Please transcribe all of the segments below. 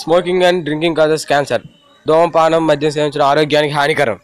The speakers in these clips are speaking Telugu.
Smoking and drinking causes cancer. ధూమపానం మద్యం సేవించడం ఆరోగ్యానికి హానికరం.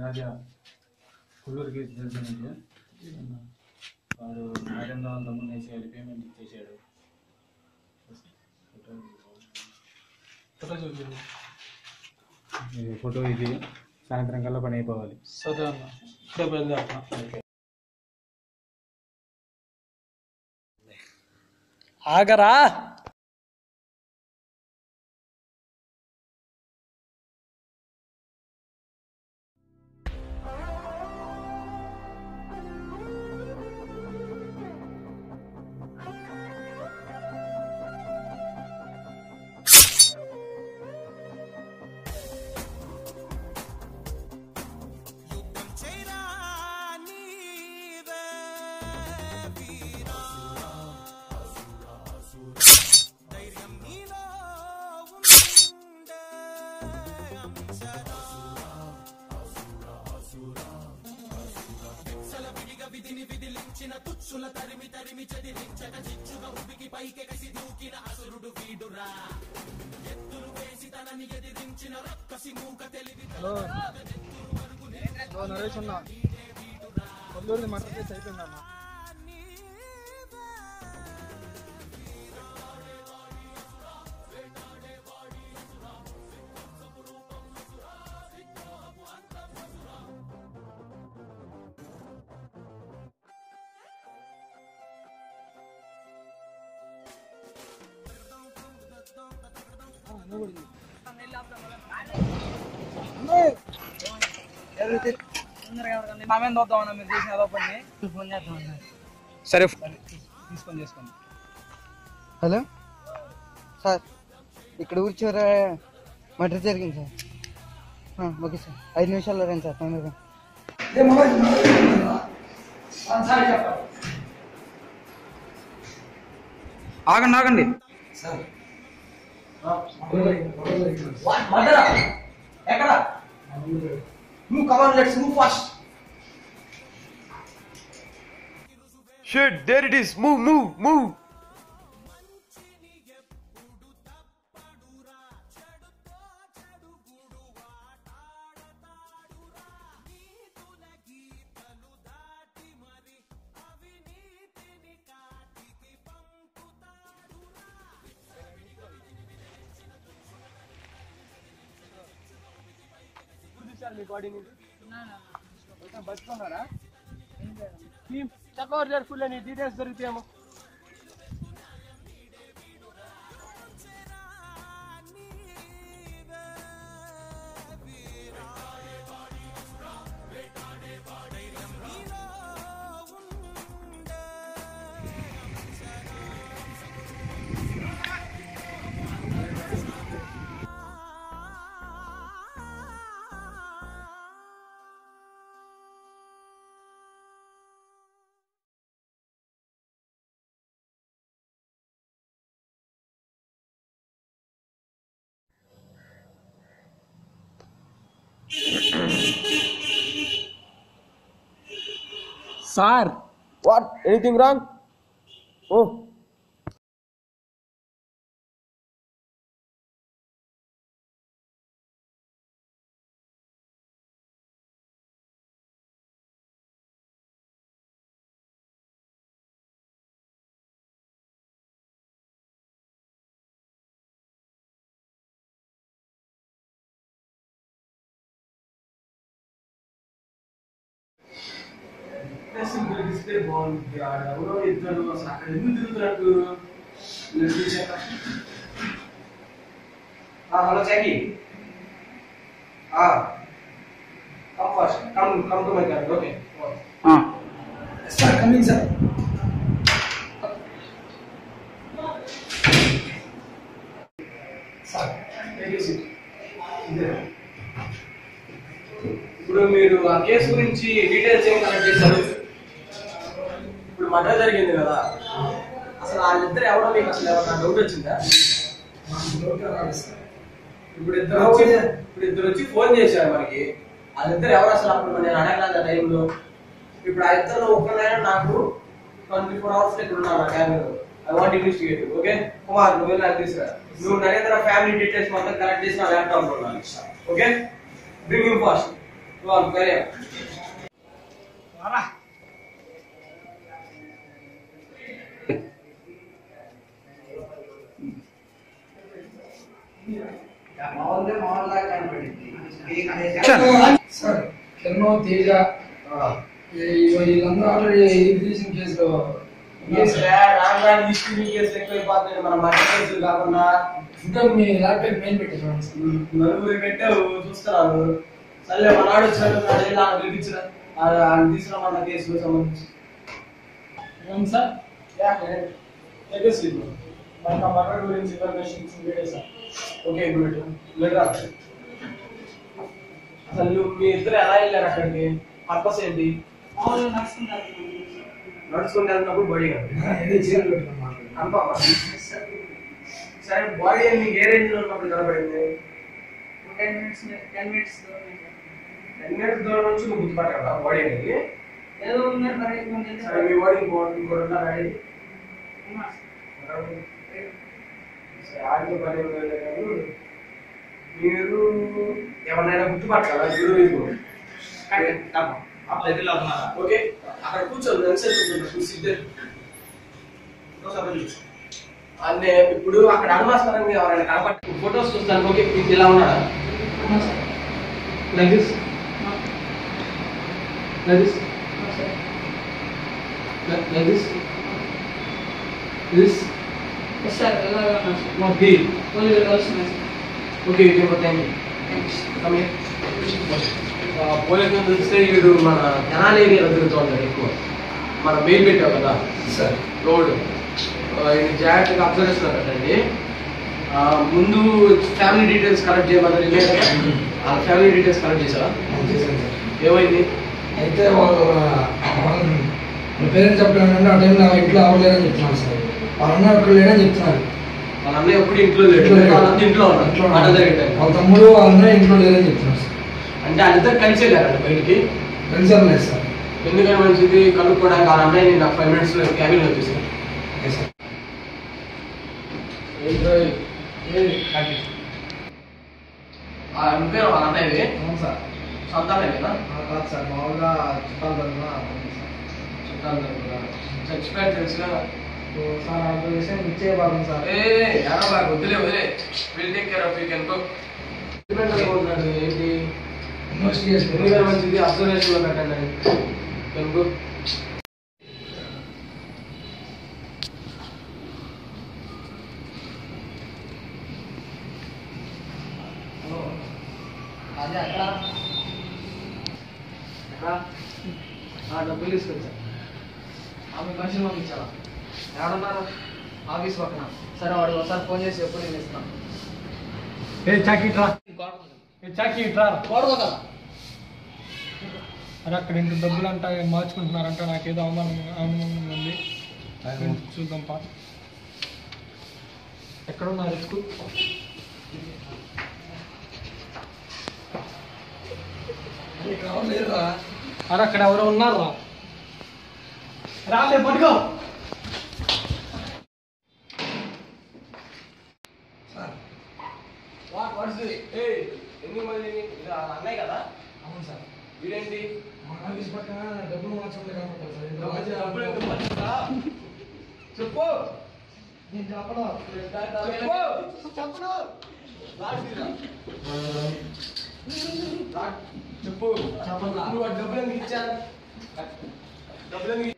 రాజా కొల్లూరుకి తెలిసిన వాడు మేడం తమ్ముడు వేసేయాలి, పేమెంట్ ఇచ్చేసాడు. ఫోటో ఇది సాయంత్రం కల్లా పని అయిపోవాలి. సరే అన్న, ఇప్పుడే బయలుదేరుతున్నా. ఆగరా. నరేష్ అన్న, కొల్లూరుది మటర్ కేసు అయిపోయిందన్న. సరే తీసుకొని చేసుకోండి. హలో సార్, ఇక్కడ ఊరి చివర మర్డర్ జరిగింది సార్. ఓకే సార్, 5 నిమిషాల్లో రండి సార్. తొందరగా ఆగండి ఆగండి. Shit, there it is. Move. మీ బాడీని బతుకున్నారా? చక్కగా ఫుల్ అని డీటెయిల్స్ దొరికితేమో. Sir what anything wrong? Oh display బాగుంది. ఎవరో ఇద్దరు అసలు అక్కడ ఎందుకు తిరుగుతున్నట్టు. Hello Chaki. Come first, come to my car. Okay sir coming sir. Sir ఇప్పుడు మీరు ఆ కేసు గురించి డీటెయిల్స్ ఏం కలెక్ట్ చేశారు? ఇప్పుడు మర్డర్ జరిగింది కదా, అసలు వాళ్ళిద్దరు ఎవరో మీకు అసలు ఏమన్నా డౌట్ వచ్చిందా? ఇప్పుడు ఇద్దరు వచ్చి ఫోన్ చేశారు మనకి. వాళ్ళిద్దరు ఎవరు అసలు అప్పుడు నేను అడగలేదు ఆ టైంలో. ఇప్పుడు ఆ ఇద్దరు ఒక్కనైనా నాకు 24 hours ఇక్కడ ఉన్నారు నా cabin. I want investigate. Okay Kumar, నువ్వు నాకు తీసుకురా. నువ్వు నరేంద్ర ఫ్యామిలీ డీటెయిల్స్ మొత్తం కలెక్ట్ చేసి నా ల్యాప్టాప్ లో ఉండాలి. Okay bring him fast. Very sir Kiran Teja వీళ్ళందరూ ఆల్రెడీ రిలీజింగ్ కేసులో మన మధ్య కేసులు కాకుండా ఇంకా మీ ల్యాప్టాప్ మెయిన్ పెట్టారు నలుగురు పెట్టావు చూస్తున్నాను. సరే మనాడు వచ్చినట్టు పిలిపించిన తీసుకురా మన కేసుకు సంబంధించి. ఏం సార్ మనకు మర్డర్ గురించి information sir. Okay good. Letter అసలు నువ్వు మీ ఇద్దరు ఎలా వెళ్ళారు అక్కడికి? పర్పస్ ఏంటి? నడుచుకుంటే వెళ్తున్నప్పుడు బాడీ కనుక సరే బాడీ మీకు ఏ రేంజ్ లో ఉన్నప్పుడు కనబడింది? 10 minutes 10 minutes దూరం నుంచి నువ్వు గుర్తుపట్టగలవా బాడీ అనేది? ఏదో ఉన్నారు మరి సరే మీ బాడీ ఇంకోటి ఉన్నారా? ఆడితో పని మీరు ఎవరినైనా గుర్తుపట్టగలరా? ఇప్పుడు ఓకే అక్కడ కూర్చోండి. అంటే ఇప్పుడు అక్కడ అనుమాస్పదంగా ఎవరైనా కనపట్టి ఫొటోస్ చూస్తాను. ఓకే మీకు ఇలా ఉన్నాడా? Like this like this like this this sir ఎలా ఉన్నారు నాట్ ది పోలీసులు కలుస్తున్నారు sir. Okay you can thank you. Come here. పోలీసులు చూస్తే వీడు మన కెనాల్ ఏరియాలో తిరుగుతూ ఉంటాడు ఎక్కువ. మన మెయిల్ పెట్టావు కదా సార్ రోడ్ జాగ్రత్తగా అబ్జర్వ్ చేస్తున్నారు కదండి. ముందు ఫ్యామిలీ డీటెయిల్స్ కలెక్ట్ చేయమని ఆ ఫ్యామిలీ డీటెయిల్స్ కలెక్ట్ చేశారా? చేశాను సార్. ఏమైంది? అయితే వాళ్ళ పేరెంట్స్ చెప్పానంటే ఆ టైంలో ఇంట్లో అవ్వలేదని చెప్తున్నాను సార్. వాళ్ళ అన్న అక్కడ లేదని చెప్తున్నారు. వాళ్ళ అన్నయ్య ఎప్పుడు ఇంట్లో లేడు, వాళ్ళంతా ఇంట్లో ఉన్నారు. మాట జరిగింది. వాళ్ళ తమ్ముడు వాళ్ళ అన్నయ్య ఇంట్లో లేదని చెప్తున్నారు సార్. అంటే వాళ్ళిద్దరు కలిసి వెళ్ళారండి బయటికి. కలిసారు లేదు సార్. ఎందుకని మంచిది కనుక్కోవడానికి వాళ్ళ అన్నయ్యని నాకు 5 minutes లో క్యాబిన్లో వచ్చేసాను. Okay sir. పేరు వాళ్ళ అన్నయ్యది అవును సార్. సొంతమే కదా? కాదు సార్, మామూలుగా చుట్టాలు చుట్టాలు చచ్చిపోయారు తెలుసుగా సార్. ఆ విషయం ఇచ్చేవాళ్ళం సార్. వదిలే will take care of you can go. ఏంటి ఇన్వెస్టిగేషన్ ఎందుకని మంచిది అబ్జర్వేషన్ లో పెట్టండి. Can go. అదే అక్కడ డబ్బులు తీసుకొచ్చా. ఆమె మనిషిని పంపించాలా? ఎవడున్నారు? ఆఫీస్ పక్కన. సరే వాడు ఒకసారి ఫోన్ చేసి ఎప్పుడు నేను ఇస్తాను. అరే అక్కడ ఇంత డబ్బులు అంట మార్చుకుంటున్నారంట. నాకేదో అవమానం ఉంది. చూద్దాంపా. ఎక్కడున్నారు ఎక్కువ? అరే అక్కడ ఎవరో ఉన్నారా? రాలే పట్టుకో. అన్నయ్య కదా? అవును సార్. వీడేంటి ఆఫీస్ పక్కన డబ్బులు మార్చడం చెప్పు నేను చెప్పడం చెప్పు చెప్పు నువ్వు ఆ డబ్బులు ఎందుకు ఇచ్చాను? డబ్బులు ఎందుకు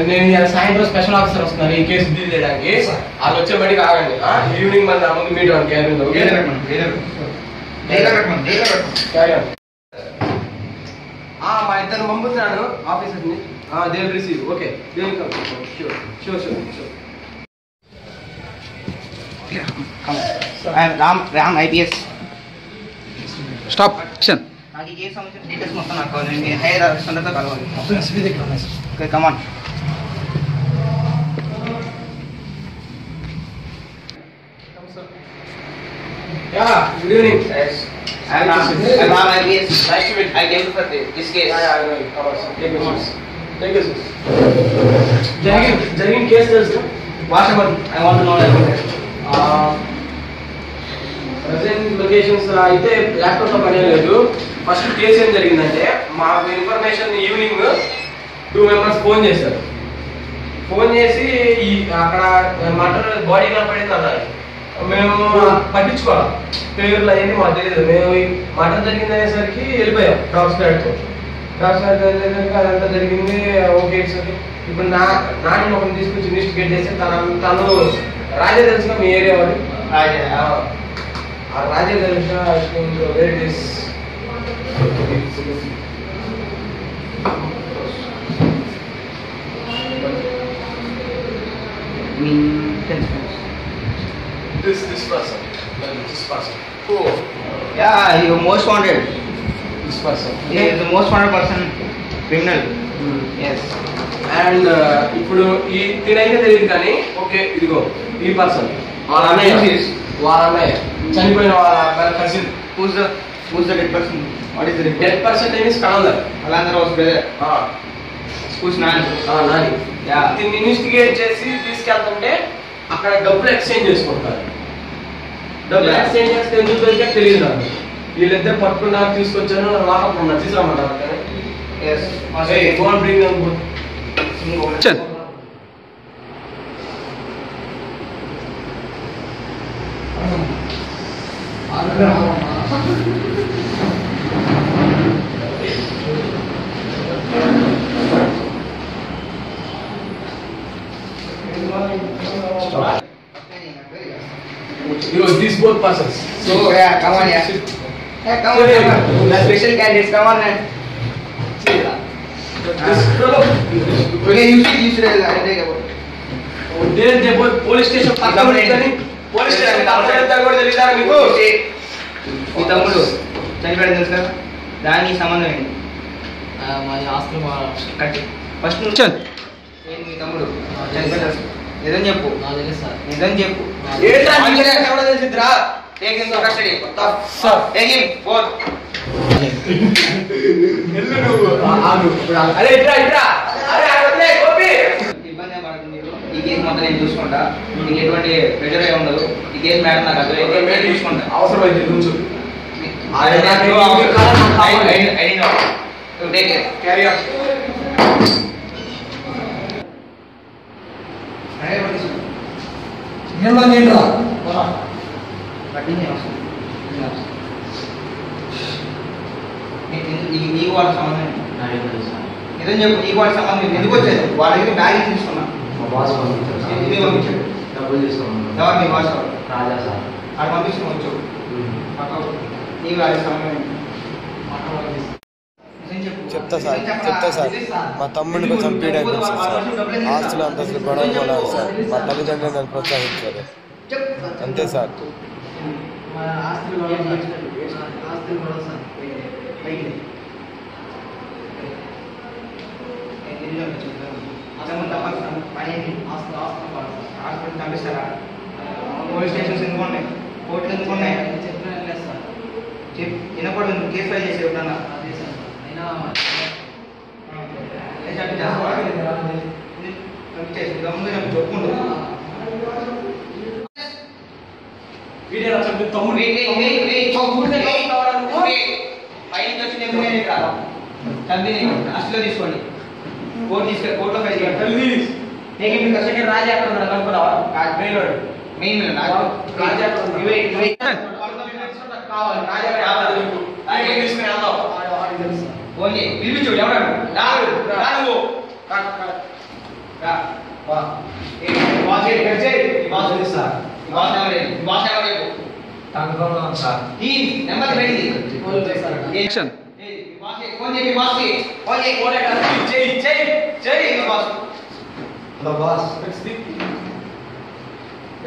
నేను సాయంత్రం స్పెషల్ ఆఫీసర్ వస్తున్నారు ఈ కేసు డీల్ చేయడానికి. వాళ్ళు వచ్చే బడికి ఆగండి. ఈవినింగ్ మన ముందు మీట్ మా ఇద్దరు పంపుతున్నాను ఆఫీసర్ని. They will receive. Okay they will come. Sure sure sure sure. Ram IPS. Stop action. నాకు ఈ కేసు సంబంధించిన డీటెయిల్స్ మొత్తం నాకు కావాలి. నేను హైయర్ ఆఫీసర్తో కలవాలి. Okay come on. Yeah, good evening. Yes. I'm Ram IPS. Nice to meet you. I came for this case. Yeah, I know you. Come on, sir. Take your seats. Take your seats. జరిగిన కేసు తెలుసు. వాషబల్. I want to know about it. Present locations అయితే ల్యాప్టాప్ లో పని లేదు. ఫస్ట్ కేసు ఏం జరిగిందంటే మాకు ఇన్ఫర్మేషన్ ఈవినింగ్ 2 మెంబర్స్ ఫోన్ చేశారు. ఫోన్ చేసి ఈ అక్కడ మటర్ బాడీ కనపడింది అన్నారు. మేము పట్టించుకోవాలి పేర్లు అవన్నీ మాకు తెలియదు. మేము మటర్ జరిగింది అనేసరికి వెళ్ళిపోయాం డాగ్ స్క్వాడ్తో. డాగ్ స్క్వాడ్ వెళ్ళేసరికి అదంతా జరిగింది. ఓకే ఇప్పుడు నాని ఒకరిని తీసుకొచ్చి ఇన్వెస్టిగేట్ చేసి తను రాజే తెలుసుగా మీ ఏరియా వాడు. రాజే తెలుసా? Weight is this person. Oh. Yeah, you most wanted. This person. He is the most wanted person, criminal. Yes. And ఇప్పుడు ఈ తినైతే తెలియదు కానీ ఓకే ఇదిగో ఈ పర్సన్ వాళ్ళ అన్నయ్య చనిపోయిన వాళ్ళ cousin. Who's the dead person? What is the dead person? Dead person name is Kalandar. Kalandar was brother. Who's Nani? Nani. Yeah. దీన్ని ఇన్వెస్టిగేట్ చేసి తీసుకెళ్తుంటే అక్కడ డబ్బులు ఎక్స్చేంజ్ చేసుకుంటారు. డబ్బులు ఎక్స్చేంజ్ చేస్తే ఎందుకు దొరికా తెలియదు నాకు. వీళ్ళిద్దరు పట్టుకున్నారు, తీసుకొచ్చాను, లాకప్ ఉన్నారు, తీసుకురమ్మంటారు. Yes. Go and bring them both. Action. These both persons. So yeah, come on, yeah. Hey, come on. The special candidates, come on, man. Okay, you should take about. They both police station police station కూడా తెలియదా మీకు? మీ తమ్ముడు చనిపోయాడు తెలుసు కదా, దానికి సంబంధం ఏంటి? మాది ఆస్తులు కట్టి ఫస్ట్ నుంచి ఏంటి మీ తమ్ముడు చనిపోయాడు తెలుసు? నిజం చెప్పు. నాకు తెలుసు సార్. నిజం చెప్పు. ఏంట్రా ఎవడో తెలిసిద్దిరా? Take him to custody. Take him, both. అరే ఇట్రా అరే అరే గోపి ఇబ్బంది ఏం పడదు మీరు. ఈ కేసు మొత్తం నేను చూసుకుంటా. మీకు ఎటువంటి ప్రెజర్ ఏ ఉండదు. ఈ కేసు మేడం నాకు అర్థం చూసుకుంటా. అవసరమైతే నుంచు. Carry on. నీకు వాళ్ళ సంబంధం నిజం చెప్పు. నీకు వాళ్ళ సంబంధం ఎందుకు వచ్చేది? వాళ్ళ దగ్గర బ్యాగ్ తీసుకున్నా పంపించాడు. ఎవరు మీ బాస్? అక్కడ పంపించుకోవచ్చు. నీకు వాళ్ళ సంబంధం చెప్తా సార్ మా తమ్ముడిని కొంచెం పీడైంది సార్. ఆస్తులు అంతస్తులు గొడవ కొనాలి సార్. మా తల్లిదండ్రులు నన్ను ప్రోత్సహించారు అంతే సార్. ఆస్తులు కూడా సార్. హాస్పిటల్ పంపిస్తారా? పోలీస్ స్టేషన్స్ ఎందుకు ఉన్నాయి? కోర్టులు ఎందుకు ఉన్నాయి? చెప్పిన సార్. వినకూడదు. కేసు ఫైల్ చేసి ఎప్పుడన్నా అదే సార్. అయినా చెప్పుకుంటు వీడియో చెప్పి తమ్ముడు పైన వచ్చి తల్లి అసలు తీసుకోండి కోర్టులో ఫైల్ చేయండి నీకు కష్టం రాజా అక్కడ ఉన్నాడు కనుక్కున్నావా మెయిన్ రాజా ఓన్లీ పిలిపించు ఎవడాడు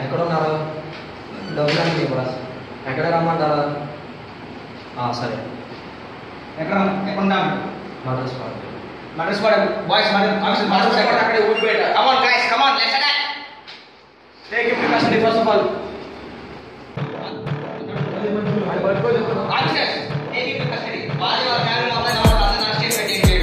ఎక్కడ ఉన్నారు డబ్బులు బాస్ ఎక్కడ రమ్మంటారా సరే ఎక్కడ ఉన్నాము మదర్ స్క్వాడ్ బాయ్స్ అక్కడే ఊడిపోయాడు. come on let's attack Take him to custody first of all. officers take him to custody వాళ్ళ ఫ్యామిలీ మొత్తం నా స్టేట్ పెట్టేయండి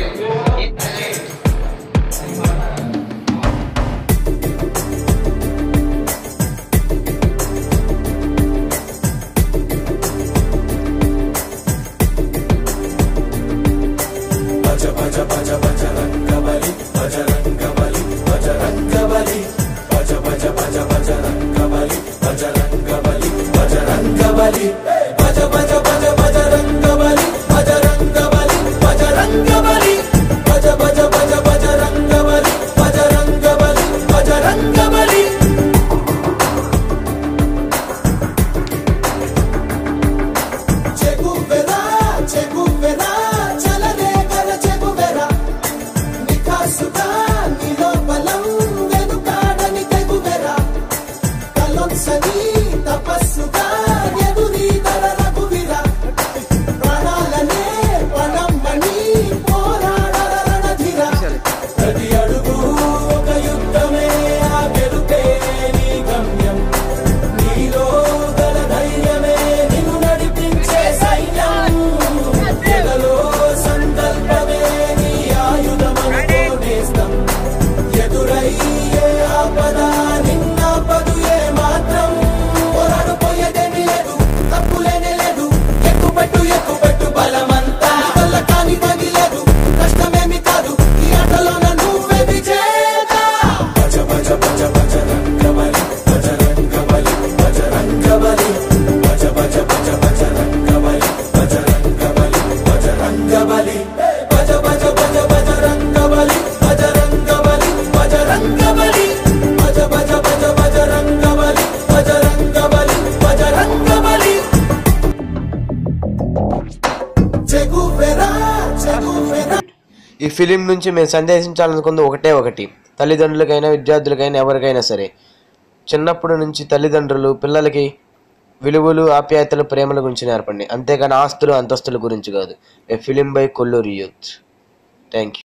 ఈ ఫిలిం నుంచి మేము సందేశించాలనుకుంది ఒకటి తల్లిదండ్రులకైనా విద్యార్థులకైనా ఎవరికైనా సరే చిన్నప్పటి నుంచి తల్లిదండ్రులు పిల్లలకి విలువలు ఆప్యాయతలు ప్రేమల గురించి నేర్పండి, అంతేగాని ఆస్తులు అంతస్తుల గురించి కాదు. A film by Kolluri youth. Thank you.